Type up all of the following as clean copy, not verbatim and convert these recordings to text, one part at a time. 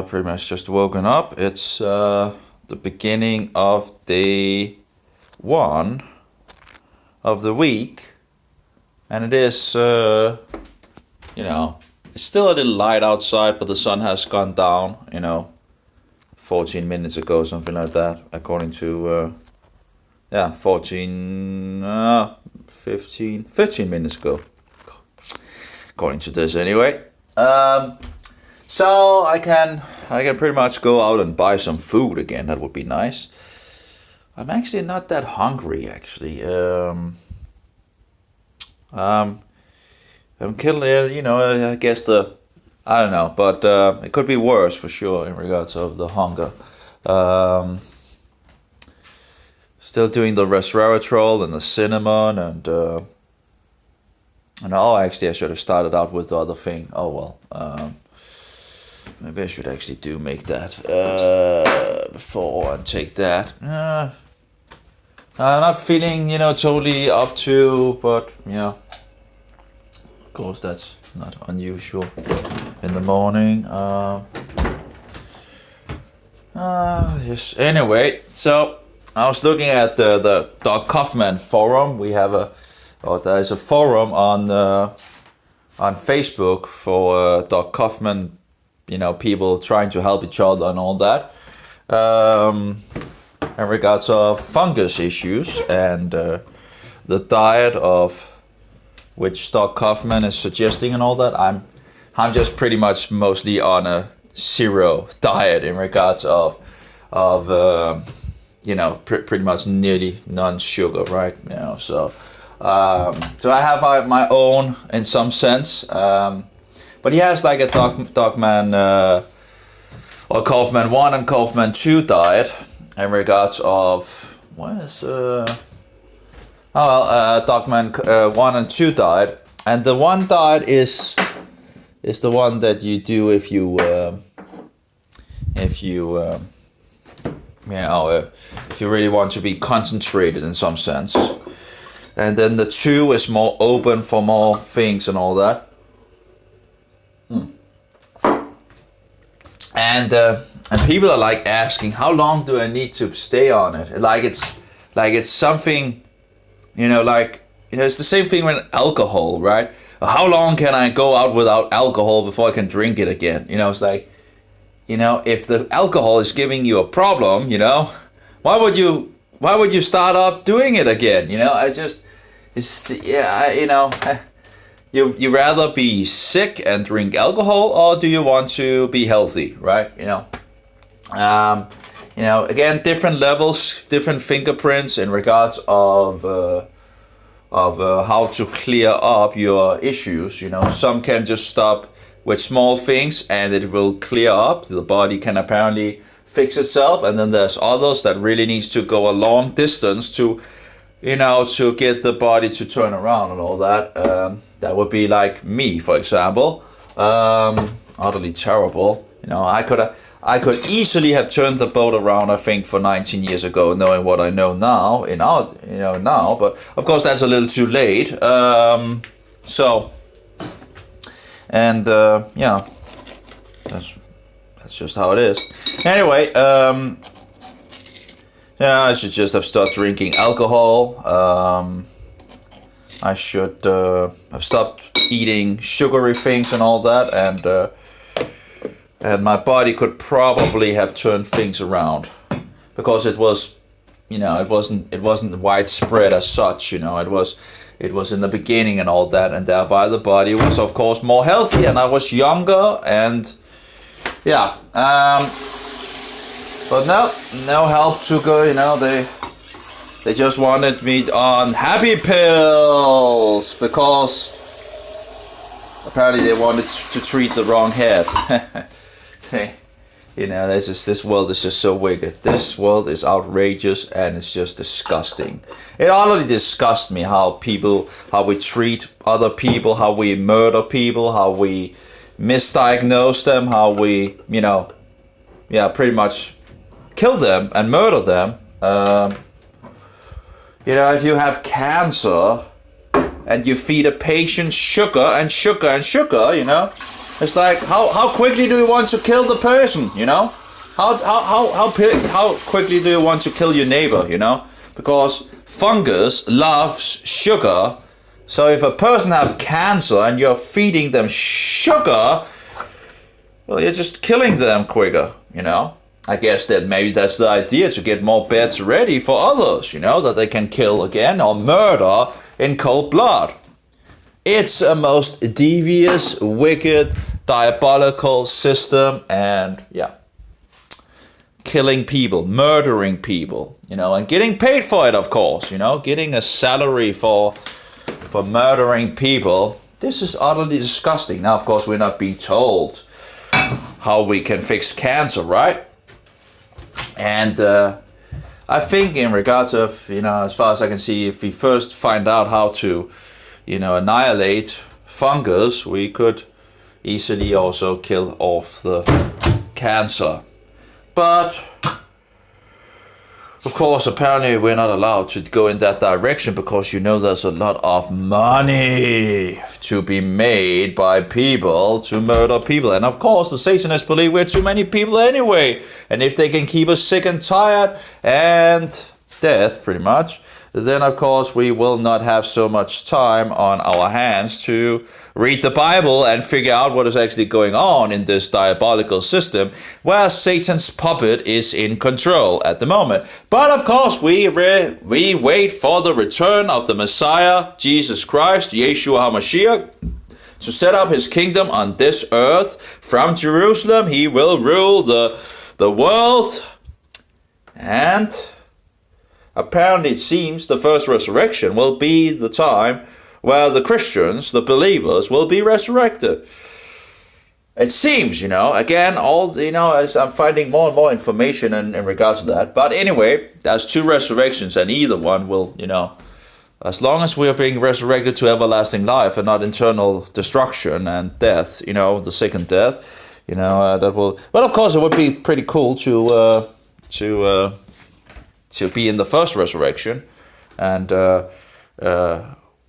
pretty much just woken up. It's the beginning of day 1 of the week, and it is, it's still a little light outside, but the sun has gone down, 14 minutes ago, something like that, according to, 15 minutes ago, according to this anyway. So I can pretty much go out and buy some food again. That would be nice. I'm actually not that hungry, actually. I'm killing it, I guess I don't know, but it could be worse for sure in regards of the hunger. Still doing the resveratrol and the cinnamon and actually I should have started out with the other thing. Oh well. Maybe I should actually make that before I take that. I'm not feeling, totally up to, but of course that's not unusual in the morning. Yes. Anyway, so I was looking at the Doc Kaufman forum. There's a forum on Facebook for Doc Kaufman. People trying to help each other and all that. In regards of fungus issues and the diet of which Doc Kaufman is suggesting and all that. I'm just pretty much mostly on a zero diet in regards of pretty much nearly non-sugar, right? So I have my own in some sense. But he has like a Dogman or Kaufman 1 and Kaufman 2 diet in regards of Dogman 1 and 2 diet, and the 1 diet is the one that you do if you really want to be concentrated in some sense, and then the 2 is more open for more things and all that. And people are like asking, how long do I need to stay on it? It's something, it's the same thing with alcohol, right? How long can I go out without alcohol before I can drink it again? It's like, if the alcohol is giving you a problem, why would you start up doing it again? You rather be sick and drink alcohol, or do you want to be healthy, right? Again, different levels, different fingerprints in regards of how to clear up your issues. Some can just stop with small things and it will clear up. The body can apparently fix itself, and then there's others that really needs to go a long distance to get the body to turn around and all that. That would be like me, for example. Utterly terrible. I could easily have turned the boat around, I think, for 19 years ago, knowing what I know now, now. But of course, that's a little too late. That's just how it is. Anyway, I should just have stopped drinking alcohol. I should have stopped eating sugary things and all that, and my body could probably have turned things around, because it was, it wasn't widespread as such. It was in the beginning and all that, and thereby the body was of course more healthy, and I was younger, and but no help to go. They just wanted me on happy pills because apparently they wanted to treat the wrong head. This world is just so wicked. This world is outrageous, and it's just disgusting. It already disgusts me how we treat other people, how we murder people, how we misdiagnose them, how we, pretty much kill them and murder them. If you have cancer and you feed a patient sugar and sugar and sugar, It's like how quickly do you want to kill the person? You know, how quickly do you want to kill your neighbor? You know, because fungus loves sugar. So if a person have cancer and you're feeding them sugar, well, you're just killing them quicker, you know. I guess that maybe that's the idea, to get more beds ready for others, you know, that they can kill again or murder in cold blood. It's a most devious, wicked, diabolical system, and yeah, killing people, murdering people, you know, and getting paid for it, of course, you know, getting a salary for murdering people. This is utterly disgusting. Now, of course, we're not being told how we can fix cancer, right? And I think in regards of, you know, as far as I can see, if we first find out how to, you know, annihilate fungus, we could easily also kill off the cancer. But of course, apparently we're not allowed to go in that direction, because, you know, there's a lot of money to be made by people to murder people. And of course, the Satanists believe we're too many people anyway. And if they can keep us sick and tired and dead, pretty much, then of course we will not have so much time on our hands to read the Bible and figure out what is actually going on in this diabolical system where Satan's puppet is in control at the moment. But of course, we wait for the return of the Messiah, Jesus Christ, Yeshua HaMashiach, to set up his kingdom on this earth. From Jerusalem, he will rule the world. And apparently it seems the first resurrection will be the time where the Christians, the believers, will be resurrected. It seems, you know, again, as I'm finding more and more information in regards to that. But anyway, there's two resurrections, and either one will, you know, as long as we are being resurrected to everlasting life and not eternal destruction and death, you know, the second death, you know, that will. But of course, it would be pretty cool to be in the first resurrection, and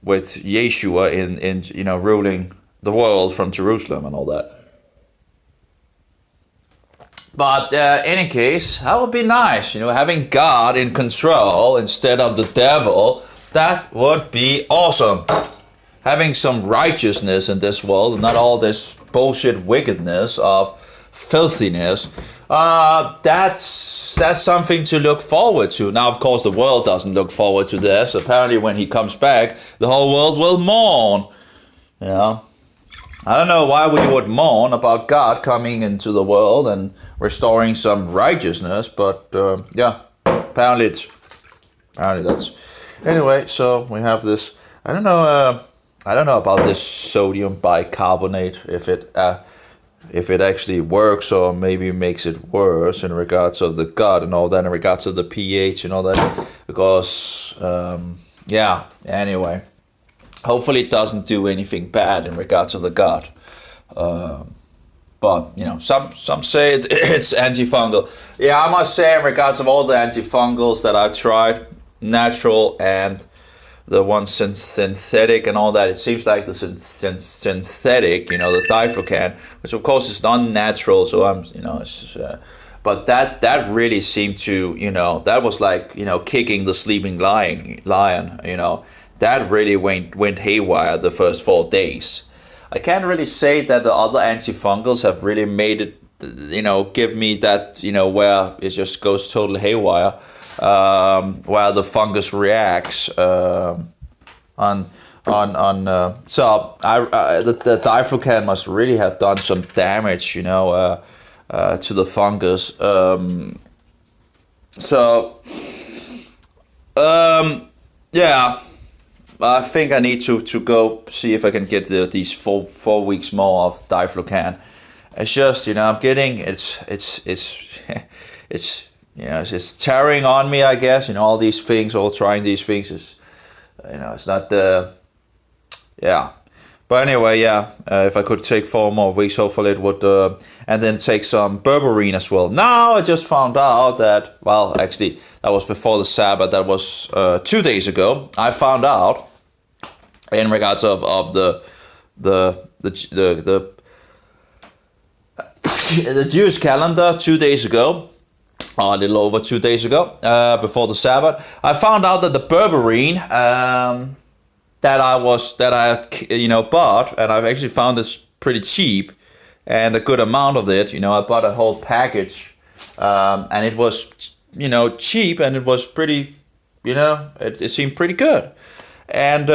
with Yeshua in you know, ruling the world from Jerusalem and all that. But any case, that would be nice, you know, having God in control instead of the devil. That would be awesome. Having some righteousness in this world, not all this bullshit wickedness of filthiness. That's something to look forward to. Now, of course, the world doesn't look forward to this. Apparently, when he comes back, the whole world will mourn. You know, I don't know why we would mourn about God coming into the world and restoring some righteousness, but yeah, apparently that's. Anyway, so we have this. I don't know about this sodium bicarbonate, if it actually works or maybe makes it worse in regards of the gut and all that, in regards of the pH and all that, because yeah, anyway, hopefully it doesn't do anything bad in regards of the gut, but you know, some say it's antifungal. Yeah, I must say, in regards of all the antifungals that I've tried, natural and the one synthetic and all that, it seems like the synthetic, you know, the diflucan, which of course is unnatural, so I'm, you know, it's but that really seemed to, you know, that was like, you know, kicking the sleeping lion, you know, that really went haywire the first 4 days. I can't really say that the other antifungals have really made it, you know, give me that, you know, where it just goes total haywire. Where the fungus reacts so the diflucan must really have done some damage, you know, to the fungus. Yeah, I think I need to go see if I can get these four weeks more of diflucan. It's just, you know, I'm getting it's you know, it's tearing on me, I guess, you know, all these things, all trying these things is, you know, it's not yeah. But anyway, yeah, if I could take 4 more weeks, hopefully it would, and then take some berberine as well. Now I just found out that, well, actually, that was before the Sabbath, that was 2 days ago. I found out, in regards of the the Jewish calendar 2 days ago, or a little over 2 days ago, before the Sabbath, I found out that the berberine that I bought, and I've actually found this pretty cheap, and a good amount of it. I bought a whole package, and it was cheap, and it was pretty, it seemed pretty good, and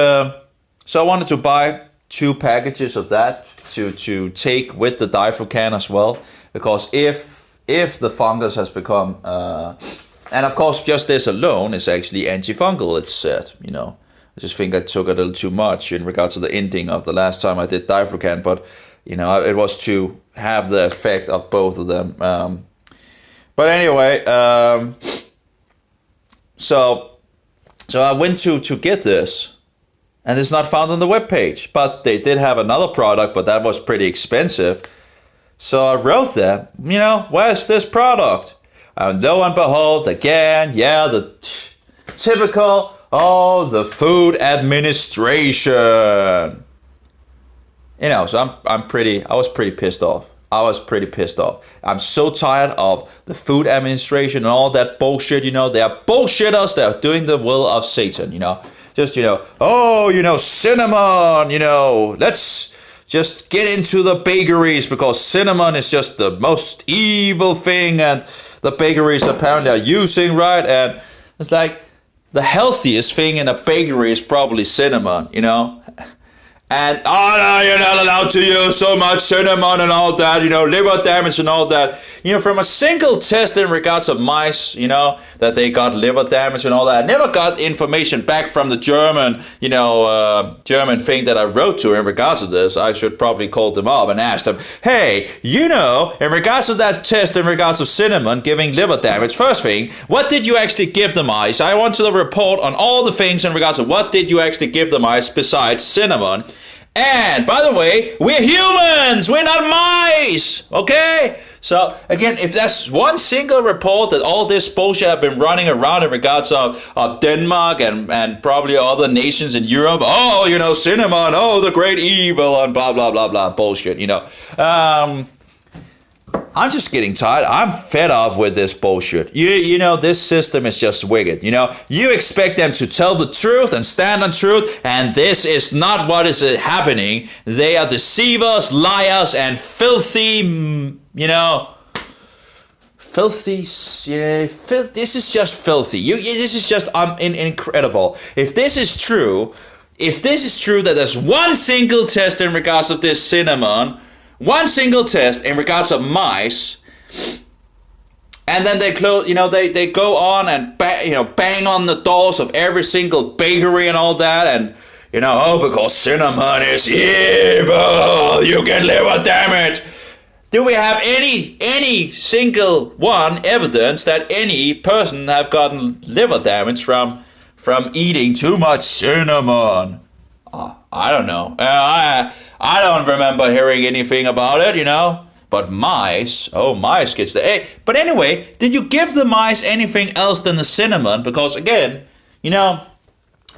so I wanted to buy 2 packages of that to take with the diflucan as well, because if the fungus has become, and of course just this alone is actually antifungal, it's said, I just think I took a little too much in regards to the ending of the last time I did diflucan, but it was to have the effect of both of them. But anyway, so I went to get this, and it's not found on the webpage, but they did have another product, but that was pretty expensive. So I wrote them, where's this product? And lo and behold, again, the typical, the Food Administration. So I was pretty pissed off. I'm so tired of the Food Administration and all that bullshit, they are bullshitters, they are doing the will of Satan, Just, cinnamon, let's just get into the bakeries because cinnamon is just the most evil thing, and the bakeries apparently are using, right? And it's like the healthiest thing in a bakery is probably cinnamon, And, no, you're not allowed to use so much cinnamon and all that, liver damage and all that. From a single test in regards of mice, that they got liver damage and all that. I never got information back from the German, German thing that I wrote to in regards to this. I should probably call them up and ask them, hey, in regards to that test in regards of cinnamon giving liver damage, first thing, what did you actually give the mice? I want to report on all the things in regards to what did you actually give the mice besides cinnamon. And, by the way, we're humans! We're not mice! Okay? So, again, if that's one single report that all this bullshit have been running around in regards of Denmark and probably other nations in Europe, cinnamon, the great evil, and blah, blah, blah, blah, bullshit, I'm just getting tired. I'm fed up with this bullshit. This system is just wicked. You expect them to tell the truth and stand on truth, and this is not what is happening. They are deceivers, liars, and filthy, filthy. This is just filthy. This is just incredible. If this is true that there's one single test in regards of this cinnamon, one single test in regards of mice, and then they close, they go on and bang on the doors of every single bakery and all that, and because cinnamon is evil, you get liver damage. Do we have any single one evidence that any person have gotten liver damage from eating too much cinnamon? I don't know. I don't remember hearing anything about it, But mice gets the A. But anyway, did you give the mice anything else than the cinnamon? Because again, I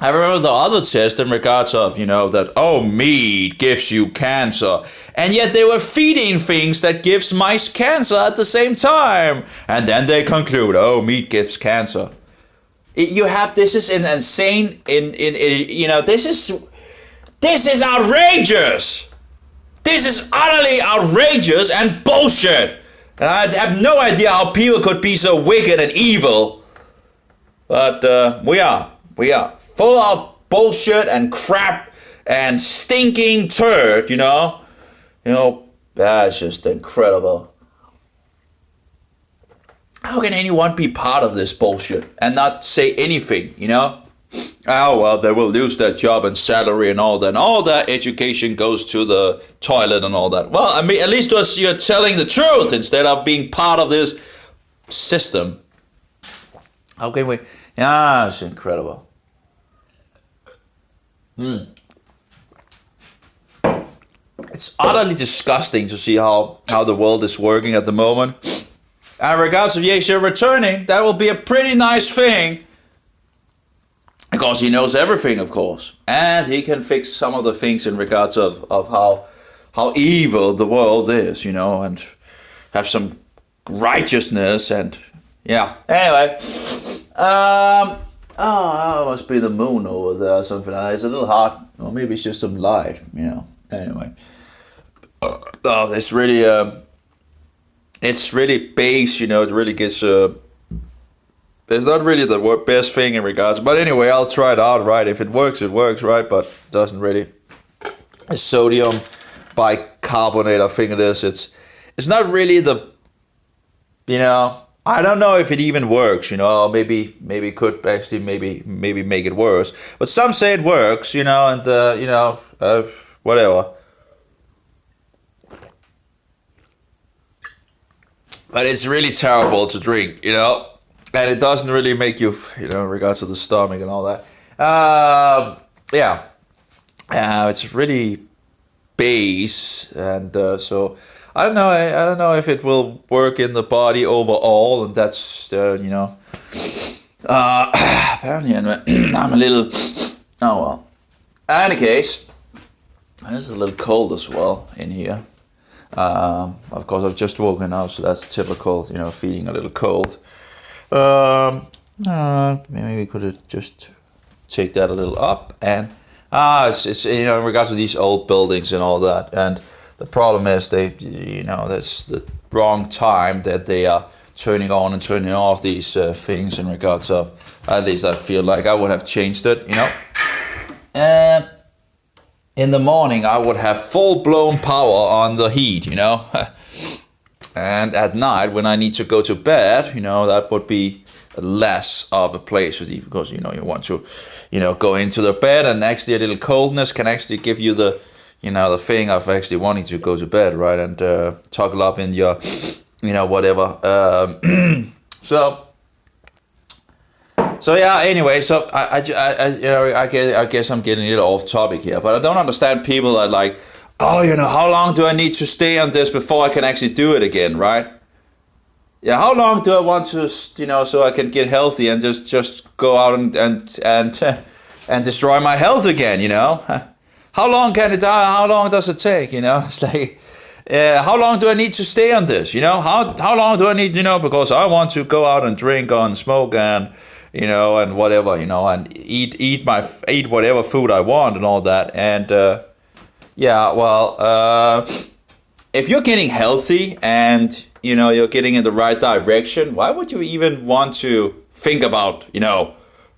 remember the other test in regards of, that, meat gives you cancer. And yet they were feeding things that gives mice cancer at the same time. And then they conclude, meat gives cancer. This is an insane, this is outrageous! This is utterly outrageous and bullshit! And I have no idea how people could be so wicked and evil. But we are full of bullshit and crap and stinking turd, That's just incredible. How can anyone be part of this bullshit and not say anything, they will lose their job and salary and all that. And all that education goes to the toilet and all that. Well, at least you're telling the truth instead of being part of this system. How can we? Yeah, it's incredible. It's utterly disgusting to see how the world is working at the moment. And regards of Yeshua returning, that will be a pretty nice thing. Because he knows everything, of course. And he can fix some of the things in regards of how evil the world is, and have some righteousness and yeah. Anyway, oh, it must be the moon over there or something. It's a little hot, or maybe it's just some light. Anyway, oh, it's really base. It really gets. It's not really the best thing in regards, but anyway, I'll try it out. Right, if it works, right. But it doesn't really. It's sodium bicarbonate, I think it is. It's not really the. I don't know if it even works, or maybe it could actually maybe make it worse. But some say it works, and whatever. But it's really terrible to drink, and it doesn't really make you, in regards to the stomach and all that. It's really base, and so. I don't know. I don't know if it will work in the body overall, and that's apparently I'm a little. Oh well. In any case, it's a little cold as well in here. Of course, I've just woken up, so that's typical. Feeling a little cold. Maybe we could just take that a little up, and it's in regards to these old buildings and all that, and. The problem is that's the wrong time that they are turning on and turning off these things in regards of, at least I feel like I would have changed it, And in the morning I would have full-blown power on the heat, And at night when I need to go to bed, that would be less of a place with you because, you want to, go into the bed and actually a little coldness can actually give you the the thing of actually wanting to go to bed, right, and toggle up in your, whatever. So yeah. Anyway, so I guess I'm getting a little off topic here, but I don't understand people that like, oh, how long do I need to stay on this before I can actually do it again, right? Yeah, how long do I want to, so I can get healthy and just go out and destroy my health again, How long can it? How long does it take? It's like, how long do I need to stay on this? How long do I need? Because I want to go out and drink and smoke and and whatever, and eat whatever food I want and all that. And if you're getting healthy and you're getting in the right direction, why would you even want to think about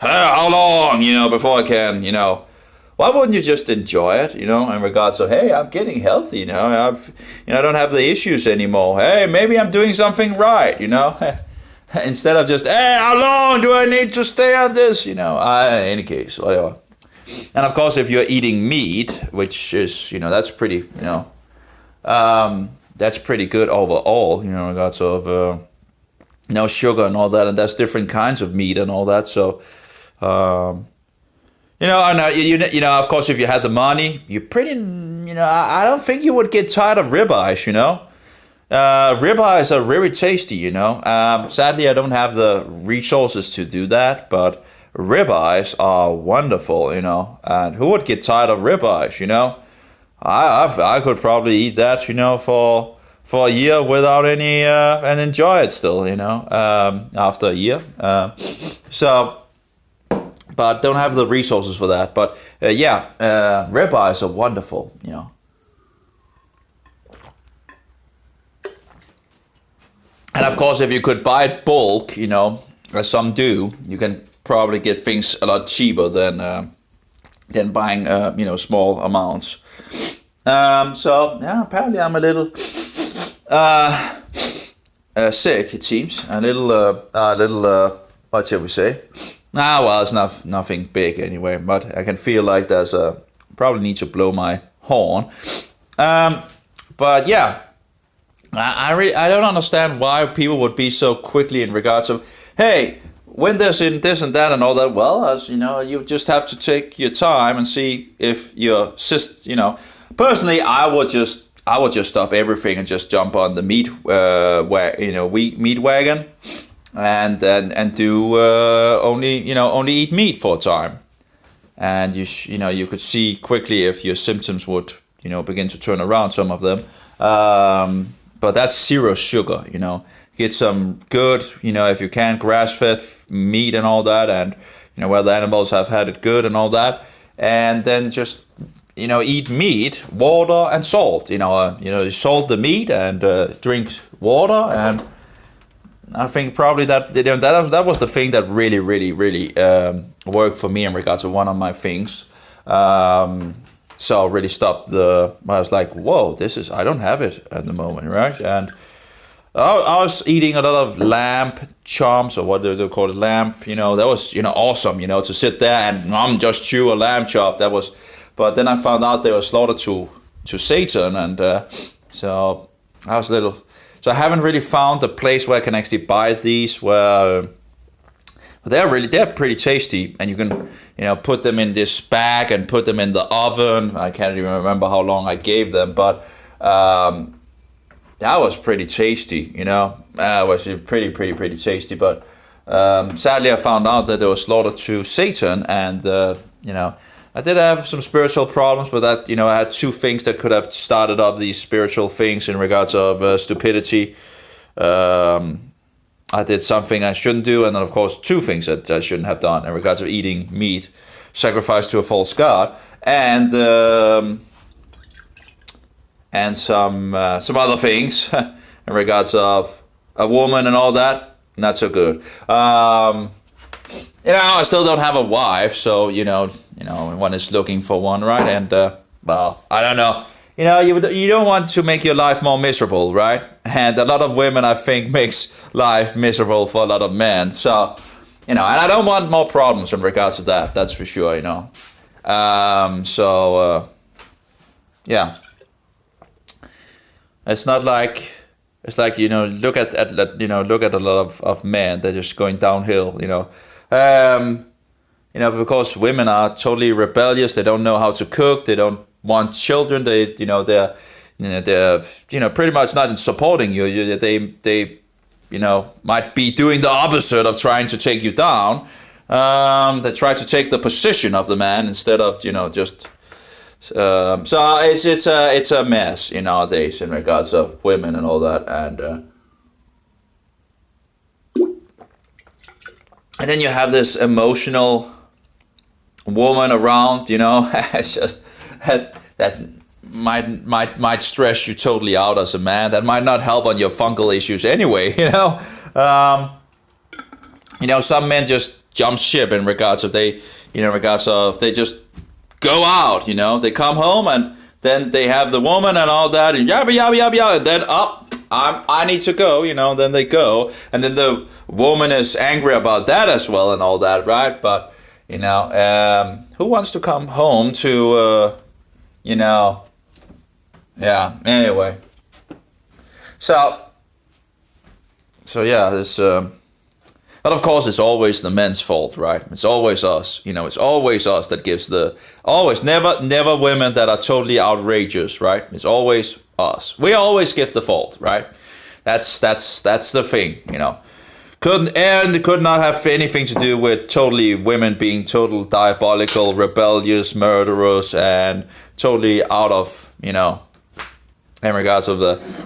how long before I can Why wouldn't you just enjoy it, in regards to, hey, I'm getting healthy, I don't have the issues anymore. Hey, maybe I'm doing something right, instead of just, hey, how long do I need to stay on this, in any case, whatever. And of course, if you're eating meat, which is, that's pretty, that's pretty good overall, in regards of, no sugar and all that, and there's different kinds of meat and all that, so, of course, if you had the money, you pretty, I don't think you would get tired of ribeyes, Ribeyes are very tasty, sadly, I don't have the resources to do that, but ribeyes are wonderful, and who would get tired of ribeyes, I could probably eat that, for a year without any, and enjoy it still, after a year, but don't have the resources for that. But ribeyes are wonderful, And of course, if you could buy it bulk, as some do, you can probably get things a lot cheaper than buying, small amounts. Apparently I'm a little sick. It seems a little. What shall we say? Well, it's nothing big anyway, but I can feel like there's probably need to blow my horn. But yeah, I don't understand why people would be so quickly in regards of, hey, when there's in this and that and all that. Well, as you just have to take your time and see if your Personally, I would just stop everything and just jump on the meat meat wagon. And do only eat meat for a time, and you could see quickly if your symptoms would begin to turn around, some of them, but that's zero sugar, you know. Get some good, you know, if you can, grass-fed meat and all that, and you know where the animals have had it good and all that, and then just, you know, eat meat, water, and salt. You salt the meat and drink water, and I think probably that was the thing that really worked for me in regards to one of my things. So I really stopped I was like, whoa, I don't have it at the moment, right? And I was eating a lot of lamb chomps, or what do they call it, lamb, you know, that was, you know, awesome, you know, to sit there and just chew a lamb chop, but then I found out they were slaughtered to Satan, and so I was so I haven't really found the place where I can actually buy these, where they're pretty tasty, and you can, you know, put them in this bag and put them in the oven. I can't even remember how long I gave them, but that was pretty tasty, you know. It was pretty tasty, but sadly I found out that they were slaughtered to Satan, and you know, I did have some spiritual problems with that. You know, I had two things that could have started up these spiritual things in regards of stupidity. I did something I shouldn't do, and then of course two things that I shouldn't have done in regards of eating meat sacrificed to a false god, and some other things in regards of a woman and all that. Not so good. You know, I still don't have a wife, so you know, one is looking for one, right? And well, I don't know. You know, you don't want to make your life more miserable, right? And a lot of women, I think, makes life miserable for a lot of men. So, you know, and I don't want more problems in regards to that. That's for sure, you know. Yeah. It's like, you know, look at a lot of men. They're just going downhill, you know. You know, because women are totally rebellious. They don't know how to cook. They don't want children. They're pretty much not supporting you. They you know, might be doing the opposite of trying to take you down. They try to take the position of the man instead of, you know, just. So it's a mess, you know, nowadays in regards of women and all that, and then you have this emotional woman around, you know. It's just that might stress you totally out as a man. That might not help on your fungal issues anyway, you know. You know, some men just jump ship in regards of they just go out, you know. They come home and then they have the woman and all that, and yabba yabba yabba yabba, and then I need to go, you know. Then they go, and then the woman is angry about that as well and all that, right? But you know, who wants to come home to, you know, yeah. Anyway, so yeah, this. But of course, it's always the men's fault, right? It's always us, you know. It's always us that gives never women that are totally outrageous, right? It's always us. We always give the fault, right? That's the thing, you know. Could not have anything to do with totally women being total diabolical, rebellious, murderers, and totally out of, you know, in regards of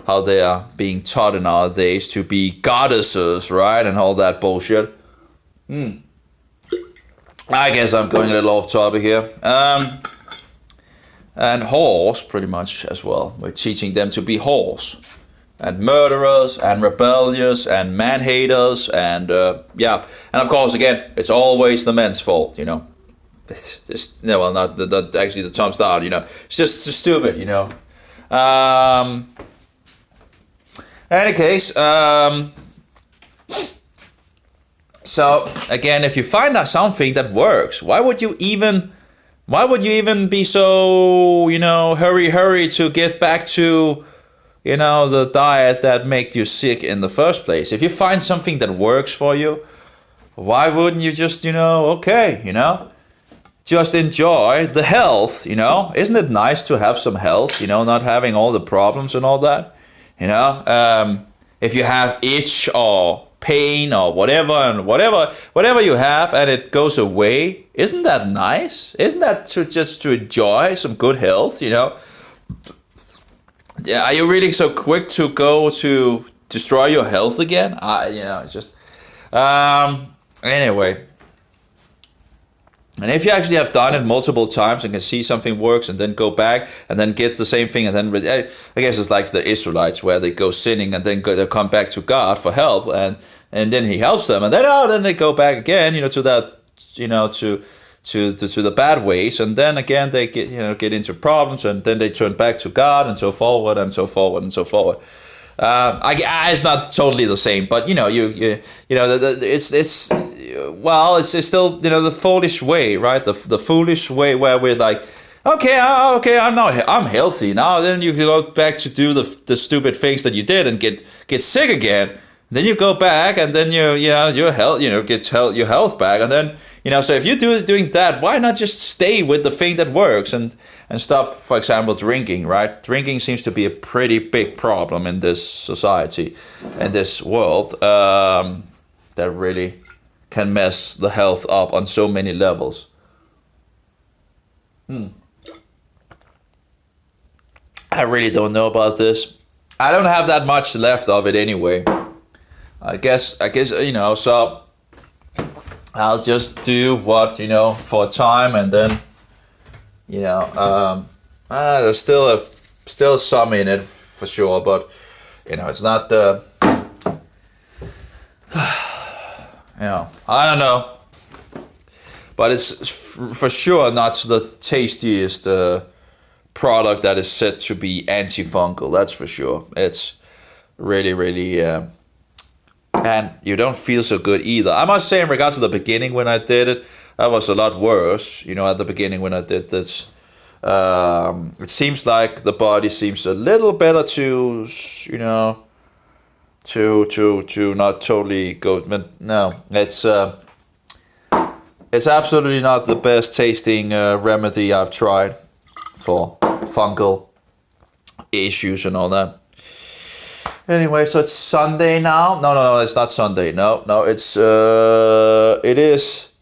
how they are being taught in our days to be goddesses, right, and all that bullshit. I guess I'm going a little off topic here. And whores, pretty much as well. We're teaching them to be whores, and murderers, and rebellious, and man-haters, and yeah. And of course, again, it's always the men's fault, you know. It's just, no, well, not actually the Tom Star, you know. It's just stupid, you know. In any case, so again, if you find out something that works, why would you even be so, you know, hurry to get back to, you know, the diet that made you sick in the first place? If you find something that works for you, why wouldn't you just, you know, okay, you know, just enjoy the health, you know? Isn't it nice to have some health, you know, not having all the problems and all that, you know? If you have itch or pain or whatever, and whatever you have, and it goes away, isn't that nice? Isn't that just to enjoy some good health, you know? Yeah, are you really so quick to go to destroy your health again? It's just anyway. And if you actually have done it multiple times and can see something works and then go back and then get the same thing and then I guess it's like the Israelites where they go sinning and then they come back to God for help and then He helps them and then they go back again to that to the bad ways and then again they get into problems and then they turn back to God and so forward and so forward and so forward. It's not totally the same, but it's still the foolish way, right? The foolish way where we're like, okay, I'm healthy now. Then you go back to do the stupid things that you did and get sick again. Then you go back and then your health gets your health back and then so if you're doing that, why not just stay with the thing that works and stop, for example, drinking, right? Drinking seems to be a pretty big problem in this society, in this world, that really can mess the health up on so many levels. I really don't know about this. I don't have that much left of it anyway. I guess so I'll just do what for a time and then there's still some in it for sure, but it's not the I don't know, but it's for sure not the tastiest product that is said to be antifungal. That's for sure. It's really and you don't feel so good either. I must say, in regards to the beginning when I did it, that was a lot worse. At the beginning when I did this, it seems like the body seems a little better to to not totally go. But no, it's absolutely not the best tasting remedy I've tried for fungal issues and all that. Anyway, so it's Sunday now. No, it's not Sunday. No, it is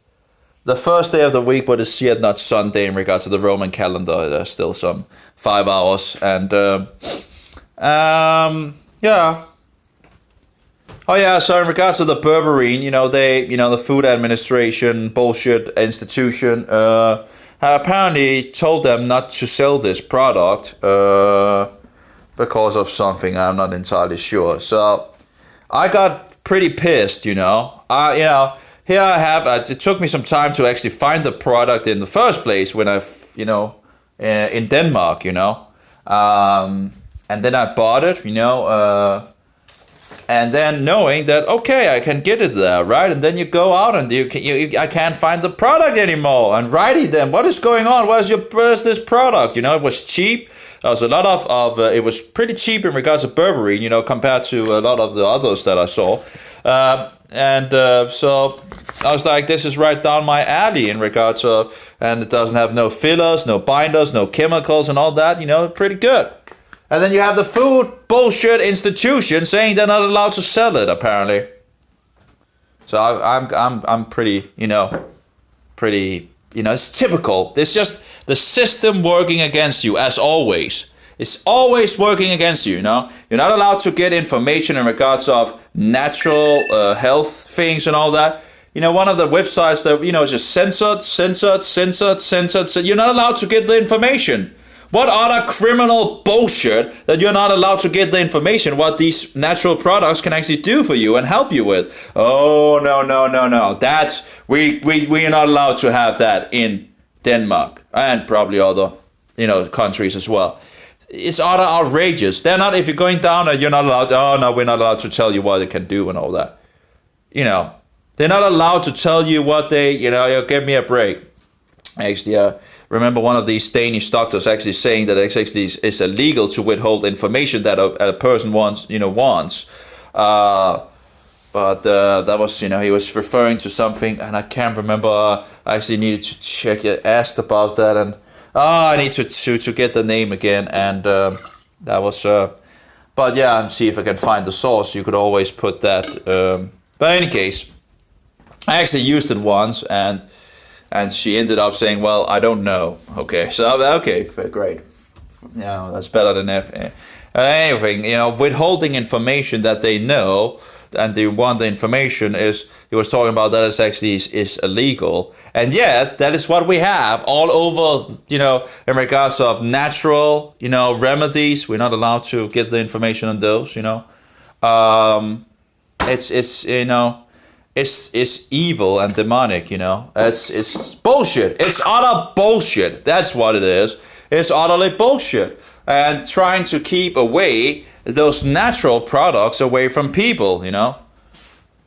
the first day of the week, but it's yet not Sunday in regards to the Roman calendar. There's still some 5 hours, and yeah. Oh yeah, so in regards to the berberine, the Food Administration bullshit institution, apparently told them not to sell this product, because of something I'm not entirely sure. So I got pretty pissed, Here I have. It took me some time to actually find the product in the first place when in Denmark, and then I bought it, and then knowing that okay, I can get it there, right? And then you go out and I can't find the product anymore. And righty then, what is going on? Where's this product? It was cheap. There was a lot of it was pretty cheap in regards to berberine, compared to a lot of the others that I saw. So I was like, this is right down my alley in regards to, and it doesn't have no fillers, no binders, no chemicals and all that, pretty good. And then you have the food bullshit institution saying they're not allowed to sell it, apparently. So I'm pretty, it's typical. It's just the system working against you, as always. It's always working against you, You're not allowed to get information in regards of natural health things and all that. One of the websites that, is just censored. So you're not allowed to get the information. What other criminal bullshit that you're not allowed to get the information what these natural products can actually do for you and help you with? Oh, no. That's, we are not allowed to have that in Denmark and probably other, countries as well. It's utter outrageous. They're not, if you're going down and you're not allowed, oh no, we're not allowed to tell you what it can do and all that. They're not allowed to tell you what they, give me a break. Actually, remember one of these Danish doctors actually saying that it actually is illegal to withhold information that a person wants. But that was, he was referring to something, and I can't remember. I actually needed to check. I asked about that, and I need to get the name again, and that was. But yeah, and see if I can find the source. You could always put that. But in any case, I actually used it once, and she ended up saying, well, I don't know. Okay, so okay, great. That's better than anything, withholding information that they know, and they want the information is, he was talking about that is illegal. And yet, that is what we have all over, in regards of natural, remedies. We're not allowed to get the information on those, it's evil and demonic, It's bullshit. It's utter bullshit. That's what it is. It's utterly bullshit. And trying to keep away those natural products away from people,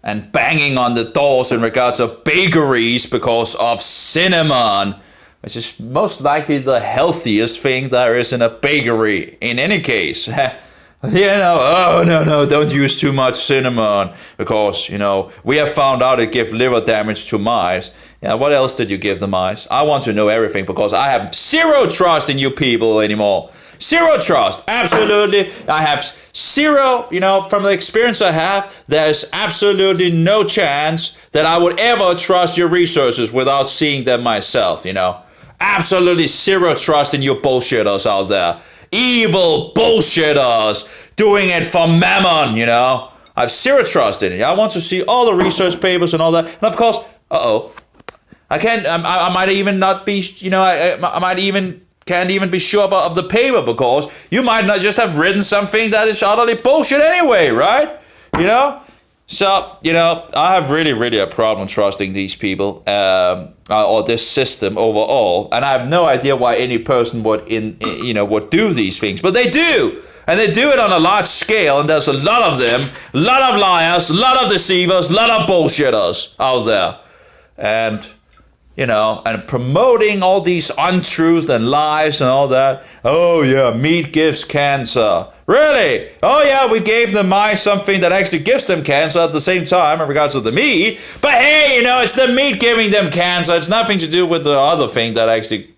And banging on the doors in regards of bakeries because of cinnamon, which is most likely the healthiest thing there is in a bakery in any case. Oh no, don't use too much cinnamon because, we have found out it gives liver damage to mice. Yeah, what else did you give the mice? I want to know everything because I have zero trust in you people anymore. Zero trust, absolutely. I have zero, from the experience I have, there's absolutely no chance that I would ever trust your resources without seeing them myself, Absolutely zero trust in you bullshitters out there. Evil bullshitters doing it for mammon, I have zero trust in it. I want to see all the research papers and all that. And of course, I might even not be, I might even can't even be sure of the paper because you might not just have written something that is utterly bullshit anyway, right? So, I have really, really a problem trusting these people or this system overall. And I have no idea why any person would would do these things, but they do. And they do it on a large scale, and there's a lot of them, a lot of liars, a lot of deceivers, a lot of bullshitters out there. And and promoting all these untruths and lies and all that. Oh yeah, meat gives cancer. Really? Oh yeah, we gave the mice something that actually gives them cancer at the same time in regards to the meat. But hey, it's the meat giving them cancer. It's nothing to do with the other thing that actually,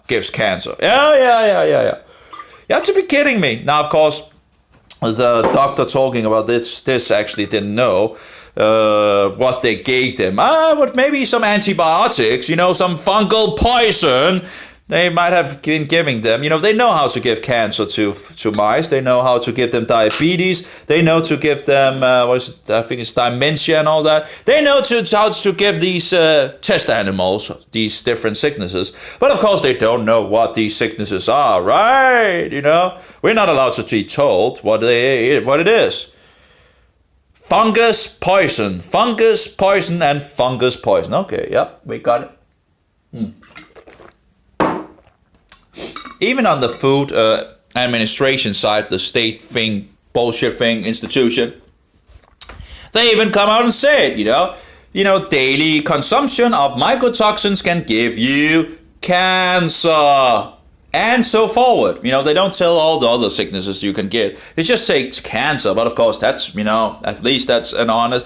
gives cancer. Yeah. You have to be kidding me. Now, of course, the doctor talking about this actually didn't know what they gave them. But maybe some antibiotics, some fungal poison they might have been giving them. They know how to give cancer to mice. They know how to give them diabetes. They know to give them, I think it's dementia and all that. They know how to give these test animals these different sicknesses. But of course, they don't know what these sicknesses are, right? We're not allowed to be told what it is. Fungus poison, and fungus poison. Okay, yep, we got it. Even on the food administration side, the state thing, bullshit thing, institution, they even come out and say it, daily consumption of mycotoxins can give you cancer. And so forward. They don't tell all the other sicknesses you can get. They just say it's cancer. But of course, that's, at least that's an honest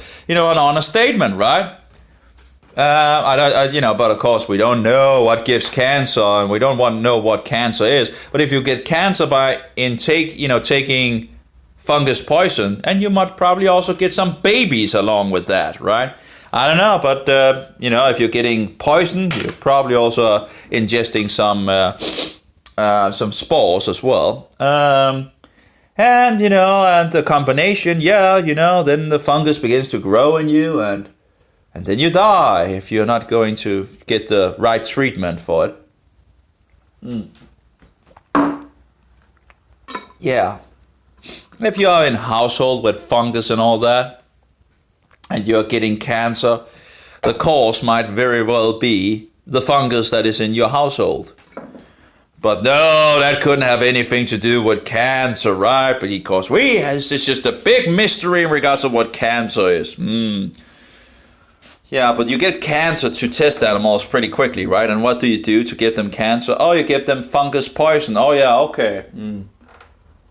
statement, right? But of course, we don't know what gives cancer, and we don't want to know what cancer is. But if you get cancer by taking fungus poison, and you might probably also get some babies along with that, right? I don't know, but if you're getting poison, you're probably also ingesting some spores as well. And the combination, then the fungus begins to grow in you, and then you die if you're not going to get the right treatment for it. Yeah. If you are in a household with fungus and all that, and you're getting cancer, the cause might very well be the fungus that is in your household. But no, that couldn't have anything to do with cancer, right? Because it's just a big mystery in regards to what cancer is. Yeah, but you get cancer to test animals pretty quickly, right? And what do you do to give them cancer? Oh, you give them fungus poison. Oh, yeah, okay.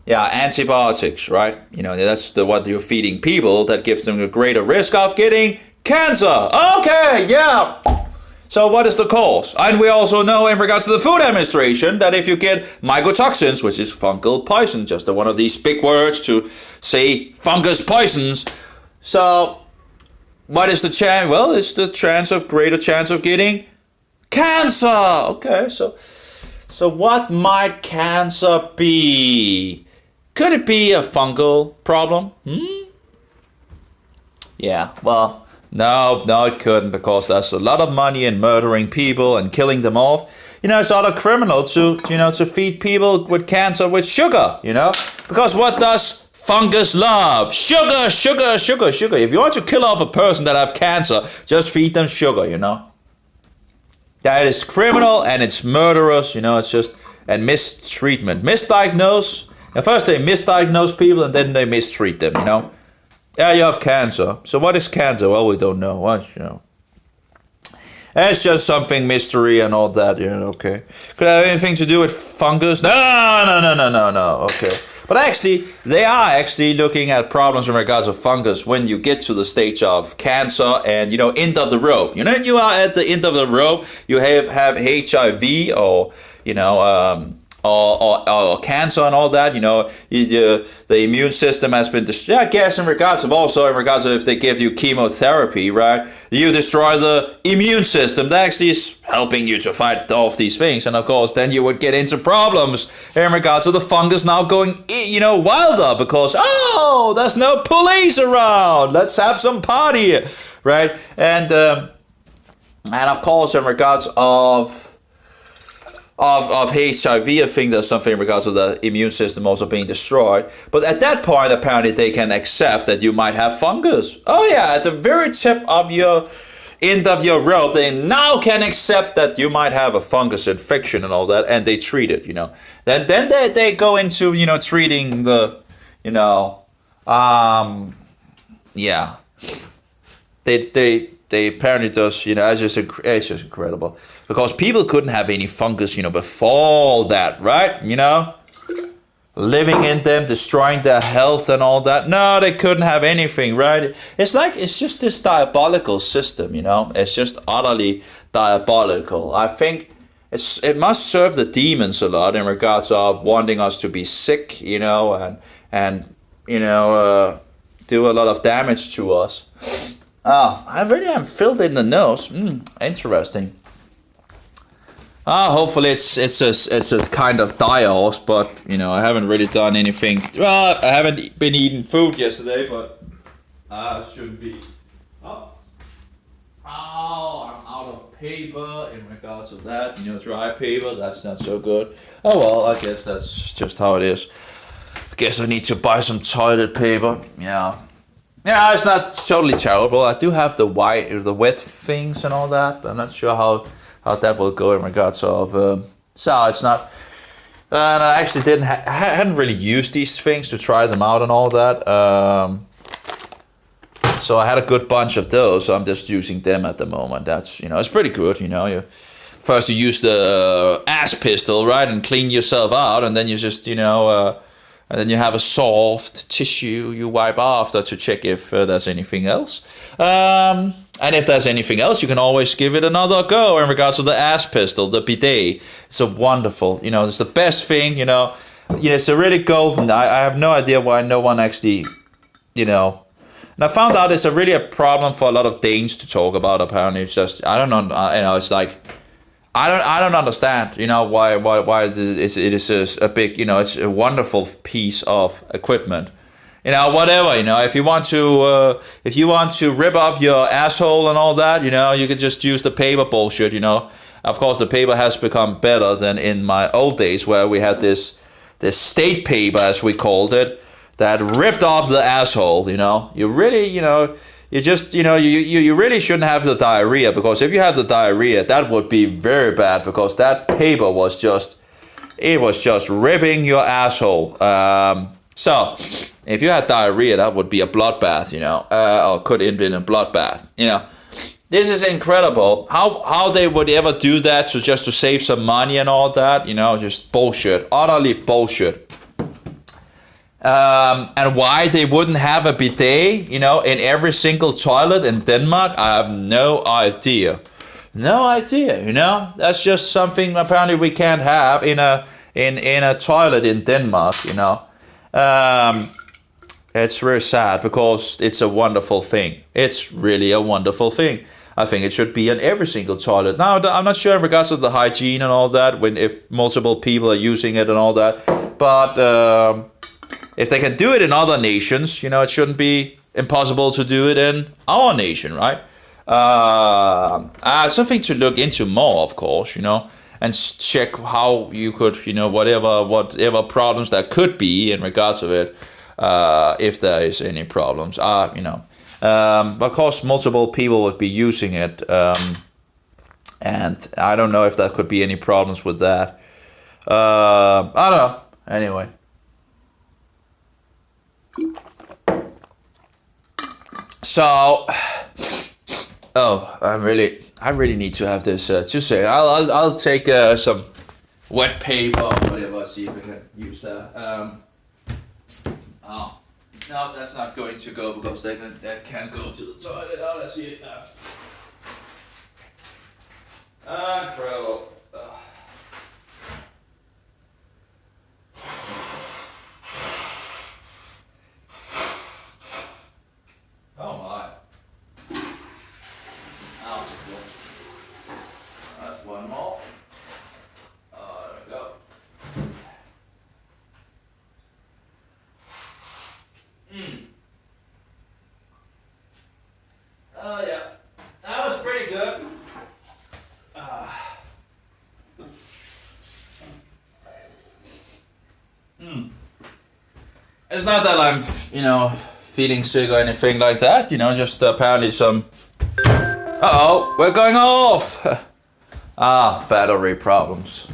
Yeah, antibiotics, right? That's what you're feeding people that gives them a greater risk of getting cancer. Okay, yeah. So what is the cause? And we also know in regards to the Food Administration that if you get mycotoxins, which is fungal poison, just one of these big words to say fungus poisons. So what is the chance? Well, it's the greater chance of getting cancer. Okay, so what might cancer be? Could it be a fungal problem? Yeah, well, no, it couldn't, because there's a lot of money in murdering people and killing them off. It's other criminal to feed people with cancer with sugar, because what does fungus love? Sugar, sugar, sugar, sugar. If you want to kill off a person that have cancer, just feed them sugar, That is criminal and it's murderous, it's just, and mistreatment. Misdiagnose. At first they misdiagnose people and then they mistreat them, Yeah, you have cancer. So what is cancer? Well, we don't know. It's just something mystery and all that, okay. Could it have anything to do with fungus? No, okay. But actually, they are actually looking at problems in regards to fungus when you get to the stage of cancer and, end of the rope. You are at the end of the rope, you have HIV or, or cancer and all that, the immune system has been destroyed. I guess in regards of if they give you chemotherapy, right? You destroy the immune system. That actually is helping you to fight off these things. And of course, then you would get into problems in regards to the fungus now going, wilder because, there's no police around. Let's have some party, right? And of course, in regards of HIV, I think there's something in regards to the immune system also being destroyed. But at that point, apparently they can accept that you might have fungus. Oh yeah, at the very tip of your end of your rope, they now can accept that you might have a fungus infection and all that, and they treat it, Then they go into, treating the, yeah. They apparently does, it's just incredible. Because people couldn't have any fungus, before that, right? Living in them, destroying their health and all that. No, they couldn't have anything, right? It's just this diabolical system, It's just utterly diabolical. I think it must serve the demons a lot in regards of wanting us to be sick, and do a lot of damage to us. I really am filled in the nose. Interesting. Hopefully it's a kind of die-off, but I haven't really done anything. Well, I haven't been eating food yesterday, but shouldn't be. I'm out of paper in regards to that. Dry paper. That's not so good. Oh well, I guess that's just how it is. I guess I need to buy some toilet paper. Yeah. Yeah, it's not totally terrible. I do have the wet things and all that, but I'm not sure how that will go in regards of. So it's not. And I actually I hadn't really used these things to try them out and all that. So I had a good bunch of those. So I'm just using them at the moment. That's it's pretty good. First you use the ass pistol, right, and clean yourself out, and then you just and then you have a soft tissue you wipe after to check if there's anything else. And if there's anything else, you can always give it another go in regards to the ass pistol, the bidet. It's a wonderful, it's the best thing, it's a really golden. I have no idea why no one actually, And I found out it's really a problem for a lot of Danes to talk about, apparently. It's just, I don't know, it's like, I don't understand, why it is a big, it's a wonderful piece of equipment. Whatever, if you want to rip up your asshole and all that, you could just use the paper bullshit, Of course, the paper has become better than in my old days where we had this state paper, as we called it, that ripped off the asshole, You really, you just, you really shouldn't have the diarrhea, because if you have the diarrhea, that would be very bad, because that paper was just ripping your asshole. So, if you had diarrhea, that would be a bloodbath, or could have been a bloodbath, This is incredible. How they would ever do that just to save some money and all that, just bullshit, utterly bullshit. And why they wouldn't have a bidet, in every single toilet in Denmark, I have no idea. No idea, That's just something apparently we can't have in a toilet in Denmark, It's very sad because it's a wonderful thing. It's really a wonderful thing. I think it should be in every single toilet. Now, I'm not sure in regards to the hygiene and all that, if multiple people are using it and all that, but if they can do it in other nations, it shouldn't be impossible to do it in our nation, right? Something to look into more, of course, and check how you could, whatever problems there could be in regards of it, if there is any problems. Of course, multiple people would be using it, and I don't know if there could be any problems with that. I don't know. Anyway. So, I really need to have this to say. I'll take some wet paper or whatever. See if we can use that. No, that's not going to go because that can't go to the toilet. Let's see it now. Incredible. Oh my. That's one more. There we go. Oh yeah. That was pretty good. It's not that I'm, feeling sick or anything like that, just apparently some... Uh-oh, we're going off! Battery problems.